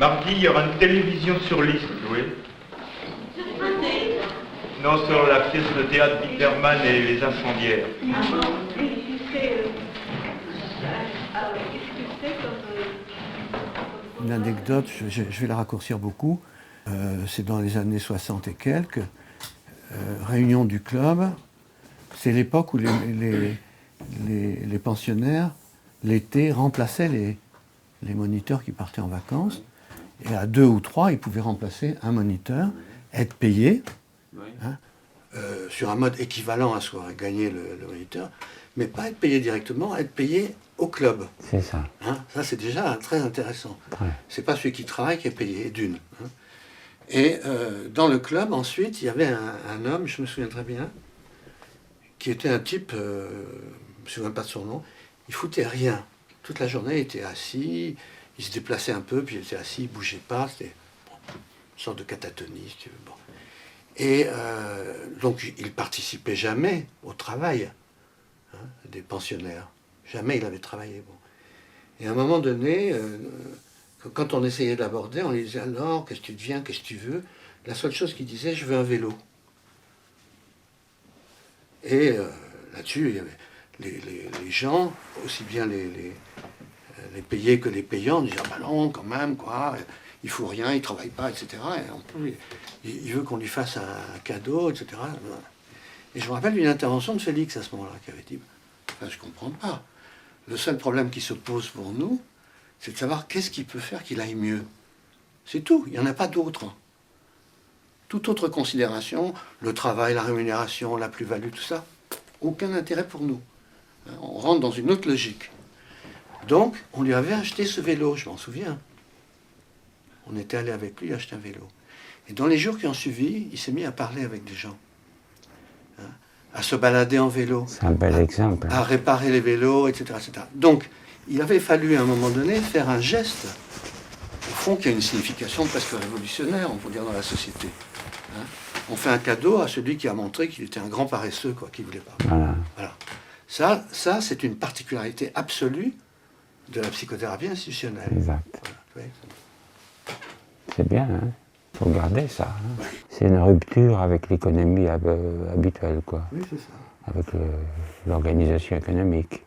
Mardi, il y aura une télévision sur Liszt, oui. Non, sur la pièce de théâtre Bitterman et les incendiaires. Ah bon? Et qu'est-ce que c'est comme... Une anecdote, je vais la raccourcir beaucoup. C'est dans les années 60 et quelques. Réunion du club. C'est l'époque où les pensionnaires, l'été, remplaçaient les moniteurs qui partaient en vacances. Et à 2 ou 3, ils pouvaient remplacer un moniteur, être payés, hein, sur un mode équivalent à ce qu'aurait gagné le moniteur, mais pas être payé directement, être payé au club. C'est ça. Hein, ça, c'est déjà très intéressant. Ouais. C'est pas celui qui travaille qui est payé, d'une. Hein. Et dans le club, ensuite, il y avait un homme, je me souviens très bien, qui était un type, je ne me souviens pas de son nom, il foutait rien. Toute la journée, il était assis, il se déplaçait un peu, puis il était assis, il ne bougeait pas, c'était une sorte de catatonie, si tu veux. Bon. Et donc, il ne participait jamais au travail, hein, des pensionnaires. Jamais il avait travaillé. Bon. Et à un moment donné, quand on essayait de l'aborder, on lui disait alors, qu'est-ce que tu deviens, qu'est-ce que tu veux? La seule chose qu'il disait, je veux un vélo. Et là-dessus, il y avait les gens, aussi bien les payés que les payants, disaient ah ben non, quand même, quoi, il faut rien, il ne travaille pas, etc. Et en plus, il veut qu'on lui fasse un cadeau, etc. Et je me rappelle d'une intervention de Félix à ce moment-là, qui avait dit enfin, je ne comprends pas. Le seul problème qui se pose pour nous, c'est de savoir qu'est-ce qu'il peut faire qu'il aille mieux. C'est tout, il n'y en a pas d'autre. Toute autre considération, le travail, la rémunération, la plus-value, tout ça, aucun intérêt pour nous. On rentre dans une autre logique. Donc, on lui avait acheté ce vélo, je m'en souviens. On était allé avec lui acheter un vélo. Et dans les jours qui ont suivi, il s'est mis à parler avec des gens, hein, à se balader en vélo. C'est un bel exemple. À réparer les vélos, etc., etc. Donc, il avait fallu à un moment donné faire un geste, au fond, qui a une signification presque révolutionnaire, on peut dire, dans la société. Hein, on fait un cadeau à celui qui a montré qu'il était un grand paresseux, quoi, qui ne voulait pas. Voilà. Ça c'est une particularité absolue de la psychothérapie institutionnelle. Exact. Voilà. C'est bien, hein. Il faut garder ça. Hein. Oui. C'est une rupture avec l'économie habituelle, quoi. Oui, c'est ça. Avec l'organisation économique.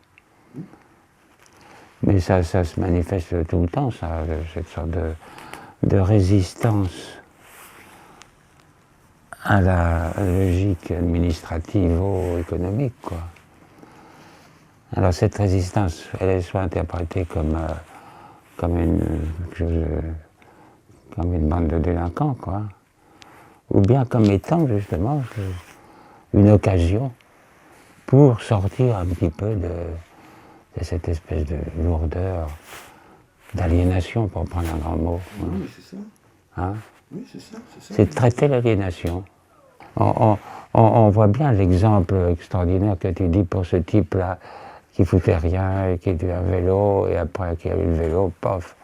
Mais ça se manifeste tout le temps, ça, cette sorte de résistance à la logique administrativo-économique, quoi. Alors cette résistance, elle est soit interprétée comme une bande de délinquants, quoi, ou bien comme étant justement une occasion pour sortir un petit peu de cette espèce de lourdeur, d'aliénation, pour prendre un grand mot. Oui, mais c'est ça. Hein? Oui, c'est ça. C'est traiter l'aliénation. On voit bien l'exemple extraordinaire que tu dis pour ce type-là, qui foutait rien, et qui était un vélo, et après qui a eu le vélo, pof.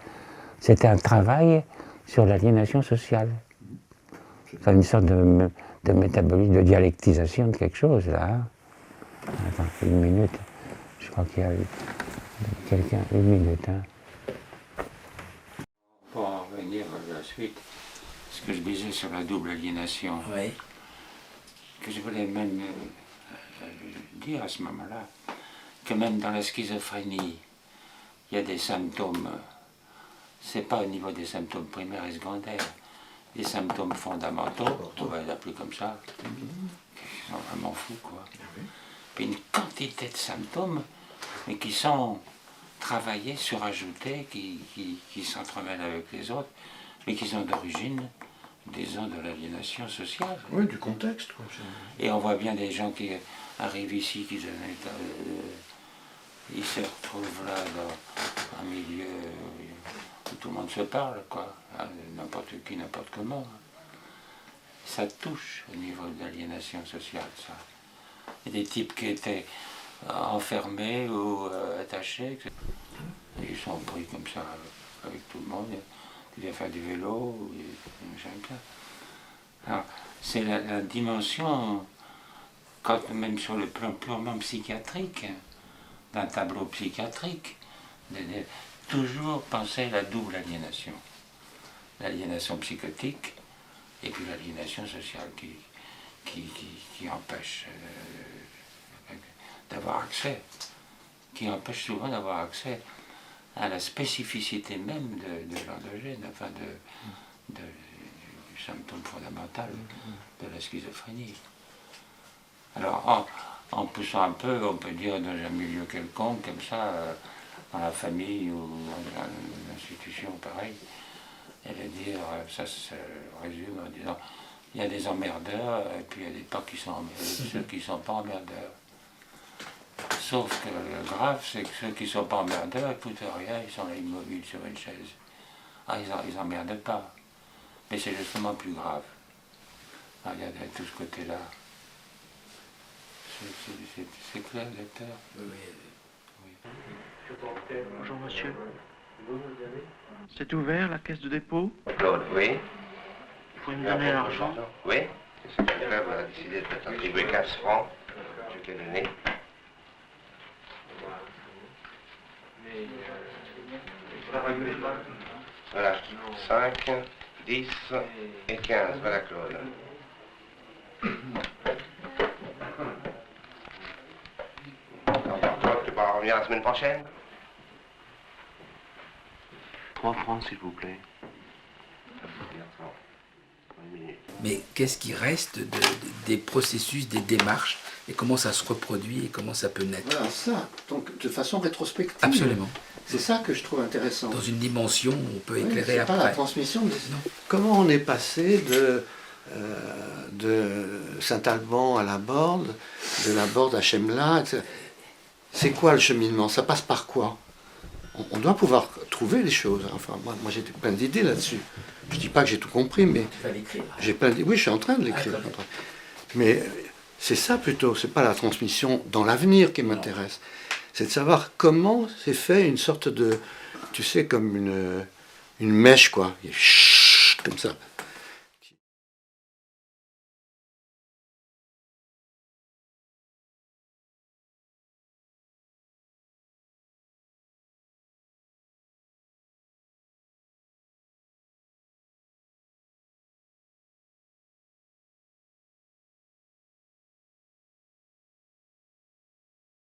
C'était un travail sur l'aliénation sociale. C'est une sorte de métabolisme, de dialectisation de quelque chose, là. Hein? Attends, une minute. Je crois qu'il y a quelqu'un, une minute. Hein. Pour en revenir à la suite, ce que je disais sur la double aliénation, Oui. que je voulais même dire à ce moment-là, que même dans la schizophrénie, il y a des symptômes, c'est pas au niveau des symptômes primaires et secondaires, des symptômes fondamentaux, on va les appeler comme ça, qui sont vraiment fous, quoi. Puis une quantité de symptômes, mais qui sont travaillés, surajoutés, qui s'entremêlent avec les autres, mais qui sont d'origine, disons, de l'aliénation sociale. Oui, du contexte, quoi. Et on voit bien des gens qui arrivent ici, ils se retrouvent là dans un milieu où tout le monde se parle, quoi. N'importe qui, n'importe comment. Ça touche au niveau de l'aliénation sociale, ça. Il y a des types qui étaient enfermés ou attachés, etc. Ils sont pris comme ça avec tout le monde. Ils viennent faire du vélo, j'aime bien. Alors, c'est la dimension, quand même sur le plan purement psychiatrique, d'un tableau psychiatrique, toujours penser à la double aliénation. l'aliénation psychotique et puis l'aliénation sociale qui empêche d'avoir accès, qui empêche souvent d'avoir accès à la spécificité même de l'endogène, enfin du symptôme fondamental de la schizophrénie. Alors, en poussant un peu, on peut dire dans un milieu quelconque, comme ça, dans la famille ou dans une institution pareille, et de dire, ça se résume en disant, il y a des emmerdeurs, et puis il y a des pas qui sont ceux qui ne sont pas emmerdeurs. Sauf que le grave, c'est que ceux qui ne sont pas emmerdeurs, ils foutent rien, ils sont là immobiles sur une chaise. Ah, ils n'emmerdent pas. Mais c'est justement plus grave. Ah, il y a tout ce côté-là. C'est clair, lecteur? Oui. Bonjour monsieur. C'est ouvert la caisse de dépôt? Claude, oui. Vous pouvez me donner l'argent? Oui. Le secrétaire a décidé de t'attribuer 15 francs. Je t'ai donné. Voilà. 5, 10 et 15. Voilà, Claude. Tu pourras revenir la semaine prochaine? 3 francs s'il vous plaît. Mais qu'est-ce qui reste des processus, des démarches, et comment ça se reproduit et comment ça peut naître? Voilà, ça, donc de façon rétrospective. Absolument. C'est ça que je trouve intéressant. Dans une dimension où on peut Oui, éclairer c'est après. pas la transmission, mais comment on est passé de Saint-Alban à la Borde, de la Borde à Chemla, etc. C'est quoi le cheminement? Ça passe par quoi? On doit pouvoir trouver des choses. Enfin, moi j'ai plein d'idées là-dessus. Je ne dis pas que j'ai tout compris, mais Tu vas l'écrire. j'ai plein d'idées. Oui, je suis en train de l'écrire. Mais c'est ça plutôt, c'est pas la transmission dans l'avenir qui m'intéresse. C'est de savoir comment c'est fait une sorte de, tu sais, comme une mèche, quoi. Comme ça.